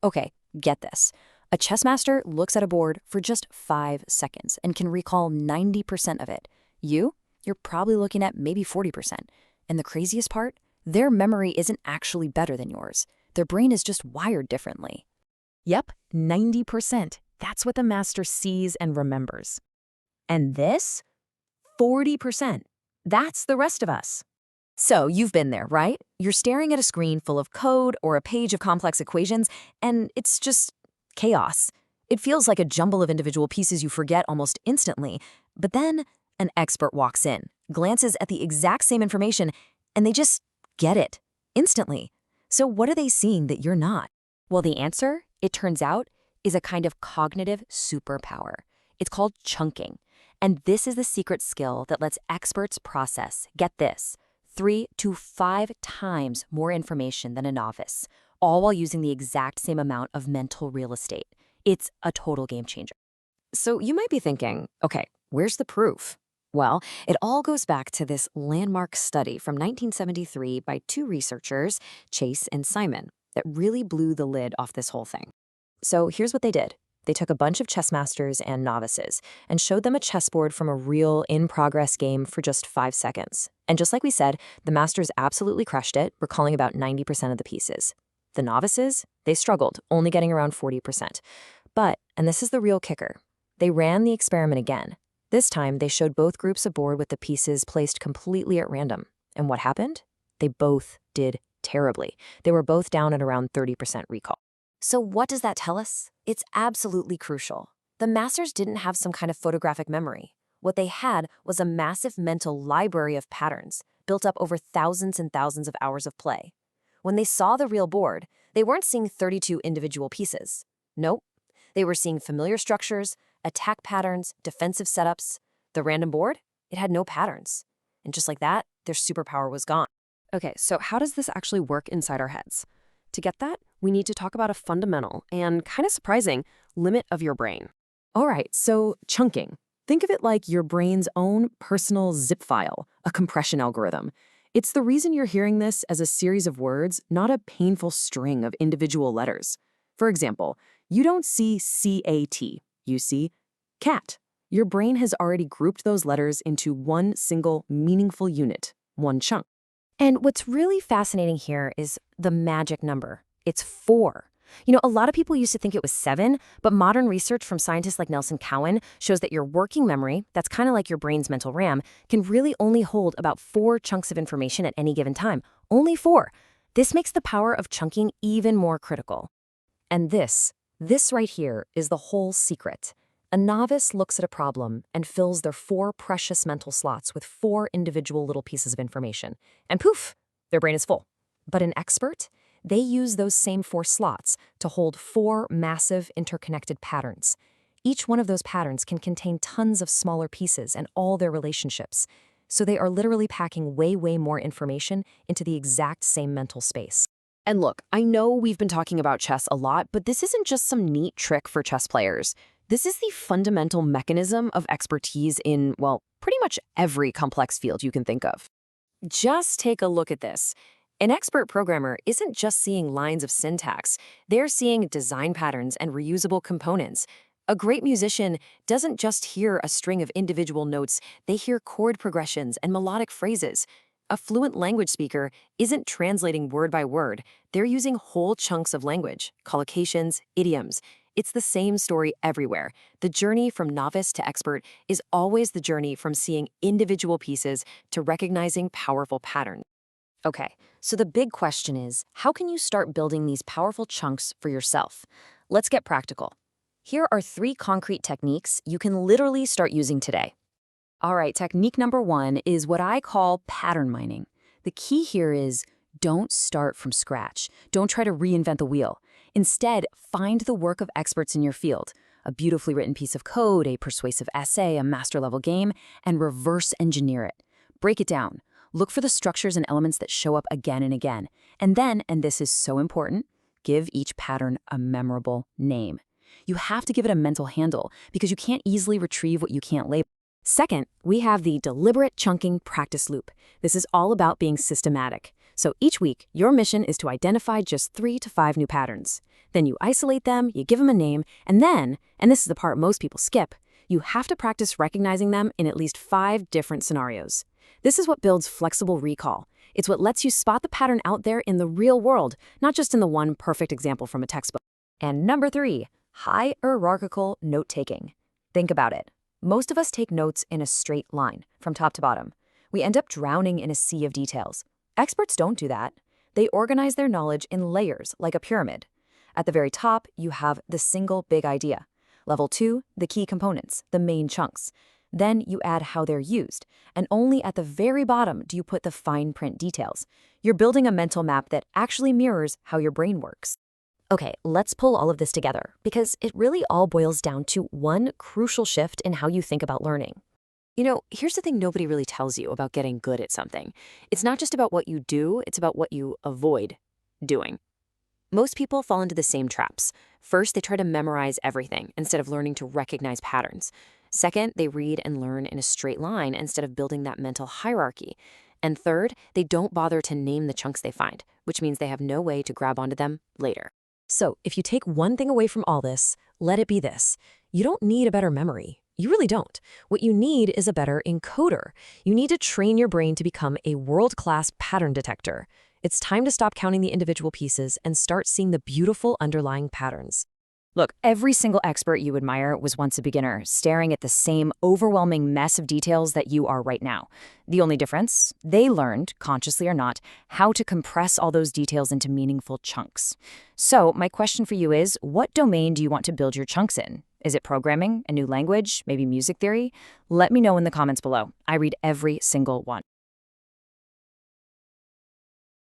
Okay, get this. A chess master looks at a board for just 5 seconds and can recall 90% of it. You're probably looking at maybe 40%. And the craziest part? Their memory isn't actually better than yours. Their brain is just wired differently. Yep, 90%. That's what the master sees and remembers. And this? 40%. That's the rest of us. So you've been there, right? You're staring at a screen full of code or a page of complex equations, and it's just chaos. It feels like a jumble of individual pieces you forget almost instantly. But then an expert walks in, glances at the exact same information, and they just get it instantly. So what are they seeing that you're not? Well, the answer, it turns out, is a kind of cognitive superpower. It's called chunking. And this is the secret skill that lets experts process, get this, 3 to 5 times more information than a novice, all while using the exact same amount of mental real estate. It's a total game changer. So you might be thinking, okay, where's the proof? Well, it all goes back to this landmark study from 1973 by 2 researchers, Chase and Simon, that really blew the lid off this whole thing. So here's what they did. They took a bunch of chess masters and novices and showed them a chessboard from a real in-progress game for just 5 seconds. And just like we said, the masters absolutely crushed it, recalling about 90% of the pieces. The novices, they struggled, only getting around 40%. But, and this is the real kicker, they ran the experiment again. This time, they showed both groups a board with the pieces placed completely at random. And what happened? They both did terribly. They were both down at around 30% recall. So what does that tell us? It's absolutely crucial. The masters didn't have some kind of photographic memory. What they had was a massive mental library of patterns built up over thousands and thousands of hours of play. When they saw the real board, they weren't seeing 32 individual pieces. Nope. They were seeing familiar structures, attack patterns, defensive setups. The random board? It had no patterns. And just like that, their superpower was gone. Okay, so how does this actually work inside our heads? To get that, we need to talk about a fundamental and kind of surprising limit of your brain. All right, so chunking. Think of it like your brain's own personal zip file, a compression algorithm. It's the reason you're hearing this as a series of words, not a painful string of individual letters. For example, you don't see C-A-T, you see cat. Your brain has already grouped those letters into one single meaningful unit, one chunk. And what's really fascinating here is the magic number. It's 4. You know, a lot of people used to think it was 7, but modern research from scientists like Cowan shows that your working memory, that's kind of like your brain's mental RAM, can really only hold about 4 chunks of information at any given time. Only 4. This makes the power of chunking even more critical. And this right here is the whole secret. A novice looks at a problem and fills their 4 precious mental slots with 4 individual little pieces of information. And poof, their brain is full. But an expert, they use those same 4 slots to hold 4 massive interconnected patterns. Each one of those patterns can contain tons of smaller pieces and all their relationships. So they are literally packing way more information into the exact same mental space. And look, I know we've been talking about chess a lot, but this isn't just some neat trick for chess players. This is the fundamental mechanism of expertise in, well, pretty much every complex field you can think of. Just take a look at this. An expert programmer isn't just seeing lines of syntax. They're seeing design patterns and reusable components. A great musician doesn't just hear a string of individual notes, they hear chord progressions and melodic phrases. A fluent language speaker isn't translating word by word. They're using whole chunks of language, collocations, idioms. It's the same story everywhere. The journey from novice to expert is always the journey from seeing individual pieces to recognizing powerful patterns. Okay, so the big question is, how can you start building these powerful chunks for yourself? Let's get practical. Here are 3 concrete techniques you can literally start using today. All right, technique number 1 is what I call pattern mining. The key here is don't start from scratch. Don't try to reinvent the wheel. Instead, find the work of experts in your field, a beautifully written piece of code, a persuasive essay, a master-level game, and reverse engineer it. Break it down. Look for the structures and elements that show up again and again. And then, and this is so important, give each pattern a memorable name. You have to give it a mental handle because you can't easily retrieve what you can't label. Second, we have the deliberate chunking practice loop. This is all about being systematic. So each week, your mission is to identify just 3 to 5 new patterns. Then you isolate them, you give them a name, and then, and this is the part most people skip, you have to practice recognizing them in at least 5 different scenarios. This is what builds flexible recall. It's what lets you spot the pattern out there in the real world, not just in the one perfect example from a textbook. And number 3, hierarchical note-taking. Think about it. Most of us take notes in a straight line, from top to bottom. We end up drowning in a sea of details. Experts don't do that. They organize their knowledge in layers, like a pyramid. At the very top, you have the single big idea. Level 2, the key components, the main chunks. Then you add how they're used, and only at the very bottom do you put the fine print details. You're building a mental map that actually mirrors how your brain works. Okay, let's pull all of this together, because it really all boils down to one crucial shift in how you think about learning. Here's the thing nobody really tells you about getting good at something. It's not just about what you do, it's about what you avoid doing. Most people fall into the same traps. First, they try to memorize everything instead of learning to recognize patterns. Second, they read and learn in a straight line instead of building that mental hierarchy. And third, they don't bother to name the chunks they find, which means they have no way to grab onto them later. So, if you take one thing away from all this, let it be this. You don't need a better memory. You really don't. What you need is a better encoder. You need to train your brain to become a world-class pattern detector. It's time to stop counting the individual pieces and start seeing the beautiful underlying patterns. Look, every single expert you admire was once a beginner, staring at the same overwhelming mess of details that you are right now. The only difference, they learned, consciously or not, how to compress all those details into meaningful chunks. So, my question for you is, what domain do you want to build your chunks in? Is it programming, a new language, maybe music theory? Let me know in the comments below. I read every single one.